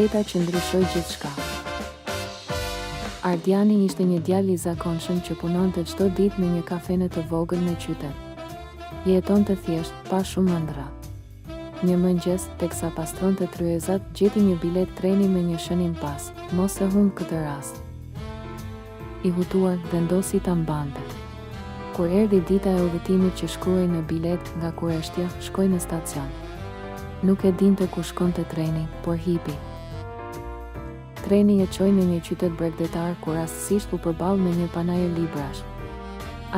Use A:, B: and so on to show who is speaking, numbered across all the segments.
A: drejta që ndryshoi gjithçka. Ardiani ishte një djalë i zakonshëm që punonte çdo ditë në një kafene të vogël në qytet. Jetonte thjesht, pa shumë ëndra. Një mëngjes, teksa pastronte tryezat, gjeti një bilet treni me një shënim pas, mos e humb këtë rast. I hutuar, vendosi ta mbante. Kur erdhi dita e udhëtimit që shkruaj në bilet nga Kureshtja, shkoi në stacion. Nuk e dinte ku shkonte treni, por hipi. Treni e çoi në një qytet bregdetar ku rastësisht u përball me një panajër librash.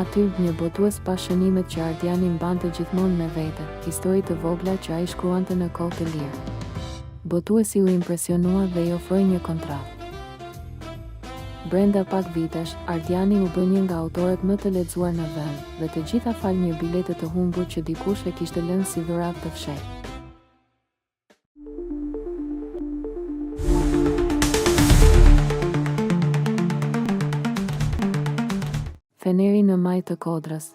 A: Aty, një botues pa shënimet që Ardiani mbante gjithmonë me vete, histori të vogla që ai shkruante në kohë të lirë. Botuesi u impresionua dhe i ofroi një kontratë. Brenda pak vitesh, Ardiani u bë një nga autorët më të lexuar në vend, dhe të gjitha fal një bilete të humbur që dikush e kishte lënë si dhuratë të fshehtë. Feneri në maj të Kodrës.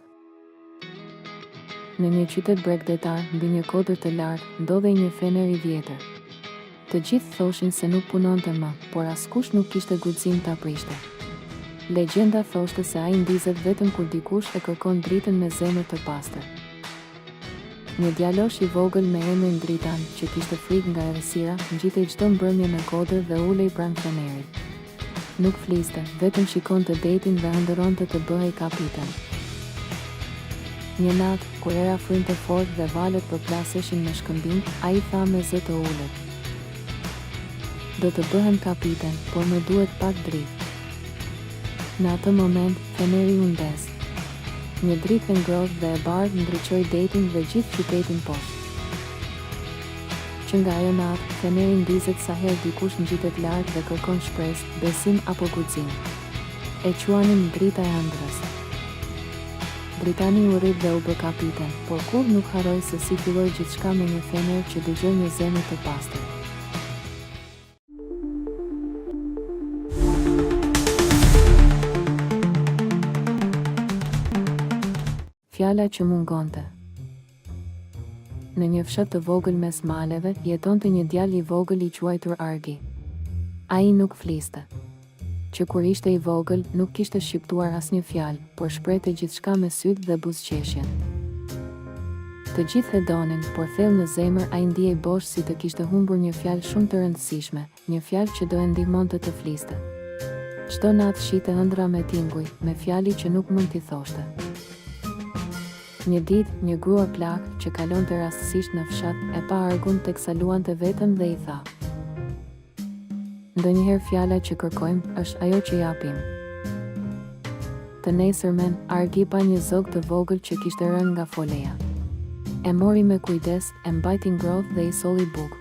A: Në një qytet bregdetar, mbi një kodër të lartë, ndodhej një fener i vjetër. Të gjithë thoshin se nuk punonte më, por askush nuk kishte guxim ta prishte. Legjenda thoshte se ai ndizet vetëm kur dikush e kërkon dritën me zemër të pastër. Një djalosh i vogël me emrin Dritan, që kishte frikë nga errësira, ngjitej çdo mbrëmje në kodër dhe ulej pranë fenerit. Nuk fliste, vetëm shikonte detin dhe ëndërronte të bëhej kapiten. Një natë, kur era frynte fort dhe valët përplaseshin në shkëmbim, ai tha me zë të ulët: "Do të bëhem kapiten, por më duhet pak dritë." Në atë moment, feneri u ndes. Një dritë e ngrohtë dhe e bardhë ndriçoi detin dhe gjithë qytetin poshtë. Që nga ajo natë, feneri ndizet sa herë dikush ngjitet lart dhe kërkon shpresë, besim apo guxim. E quanin drita e ëndrrës. Dritani u rrit dhe u bë kapiten, por kur nuk harroi se si filloi gjithçka me një fener që dëgjoi një zemër të pastër. Fjala që mungonte. Në një fshat të vogël mes maleve, jetonte një djalë i vogël i quajtur Argi. Ai nuk fliste. Që kur ishte i vogël, nuk kishte shqiptuar asnjë fjalë, por shprehte gjithçka me sytë dhe buzëqeshjen. Të gjithë e donin, por thellë në zemër ai ndihej bosh si të kishte humbur një fjalë shumë të rëndësishme, një fjalë që do e ndihmonte të fliste. Çdo natë shite ëndra me tinguj, me fjali që nuk mund t'i thoshte. Një ditë, një grua plak që kalonte rastësisht në fshat e pa Argun teksa luante vetëm dhe i tha: "Ndonjëherë fjala që kërkojmë është ajo që japim." Të nesërmen, Argi pa një zog të vogël që kishte rënë nga foleja. E mori me kujdes, e mbajti ngrohtë dhe i solli bukë.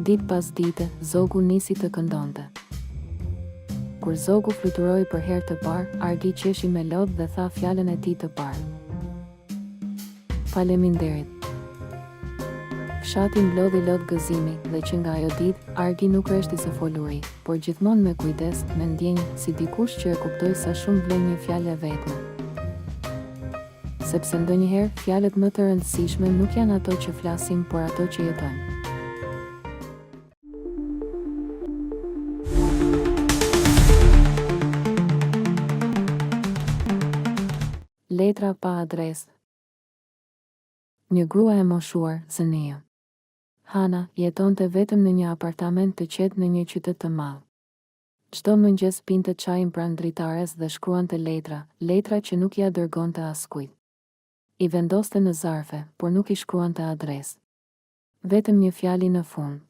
A: Ditë pas dite, zogu nisi të këndonte. Kur zogu fluturoi për herë të parë, Argi qeshi me lodh dhe tha fjalën e tij të parë: "Faleminderit." Fshati mblodhi lot gëzimi dhe që nga ajo ditë, Argi nuk reshti se foluri, por gjithmonë me kujdes, me ndjenjë si dikush që e kuptoi sa shumë vlen një fjalë e vetme. Sepse ndonjëherë fjalët më të rëndësishme nuk janë ato që flasim, por ato që jetojmë. Letra pa adresë. Një grua e moshuar, Zënia. Hana jetonte vetëm në një apartament të qetë në një qytet të madh. Çdo mëngjes pinte çajin pranë dritares dhe shkruante letra, letra që nuk ja dërgonte askujt. I vendoste në zarfe, por nuk i shkruante adresë. Vetëm një fjali në fund.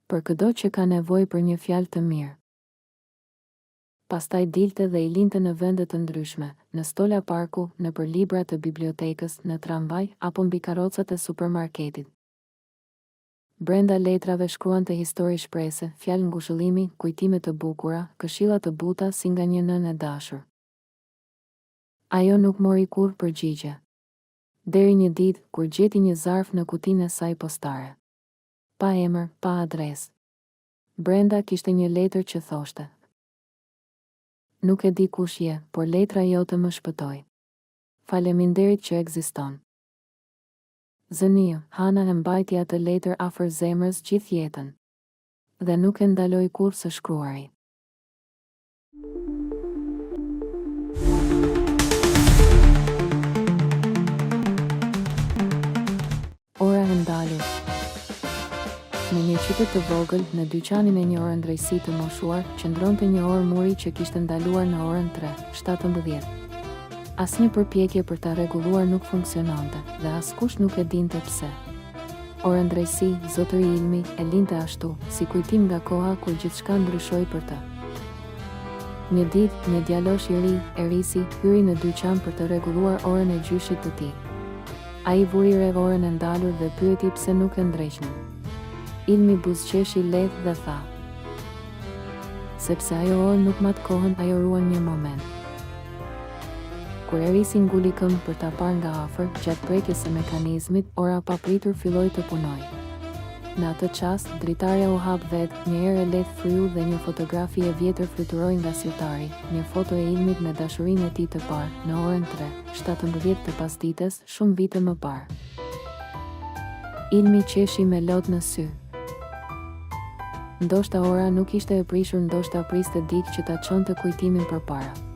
A: Për çdo që ka nevojë për një fjalë të mirë. Pastaj dilte dhe i linte në vende të ndryshme, në stola parku, nëpër libra të bibliotekës, në tramvaj apo mbi karrocat e supermarketit. Brenda letrave shkruante histori shprehse, fjalë ngushëllimi, kujtime të bukura, këshilla të buta si nga një nënë e dashur. Ajo nuk mori kurrë përgjigje. Deri një ditë kur gjeti një zarf në kutinë e saj postare. Pa emër, pa adresë. Brenda kishte një letër që thoshte: "Nuk e di kush je, por letra jote më shpëtoi. Faleminderit që ekziston." Zënia, Hana e mbajti atë letër afër zemrës gjithë jetën. Dhe nuk e ndaloi kurrë së shkruari. Ora e ndalur. Në një qytet të vogël, në dyqanin e një orëndrejësi të moshuar, qëndronte një orë muri që kishte ndaluar në orën 3:17. Asnjë përpjekje për ta rregulluar nuk funksiononte, dhe askush nuk e dinte pse. Orëndrejësi, zotëri Ilmi, e linte ashtu, si kujtim nga koha kur gjithçka ndryshoi për të. Një ditë, një djalosh i ri, Erisi, hyri në dyqan për të rregulluar orën e gjyshit të tij. Ai vuri re orën e ndalur dhe pyeti pse nuk e ndreqnin. Ilmi buzëqeshi lehtë dhe tha: sepse ajo orë nuk mat kohën, ajo ruan një moment. Kur Erisi nguli këmbë për ta parë nga afër, gjatë prekjes së mekanizmit, ora papritur filloi të punojë. Në atë çast, dritarja u hap vetë, një erë e lehtë fryu dhe një fotografi e vjetër fluturoi nga sirtari, një foto e Ilmit me dashurinë e tij të parë, në orën 3:17 të pasdites, shumë vite më parë. Ilmi qeshi me lot në sy. Ndoshta ora nuk ishte e prishur, ndoshta priste dikë që ta çonte kujtimin përpara.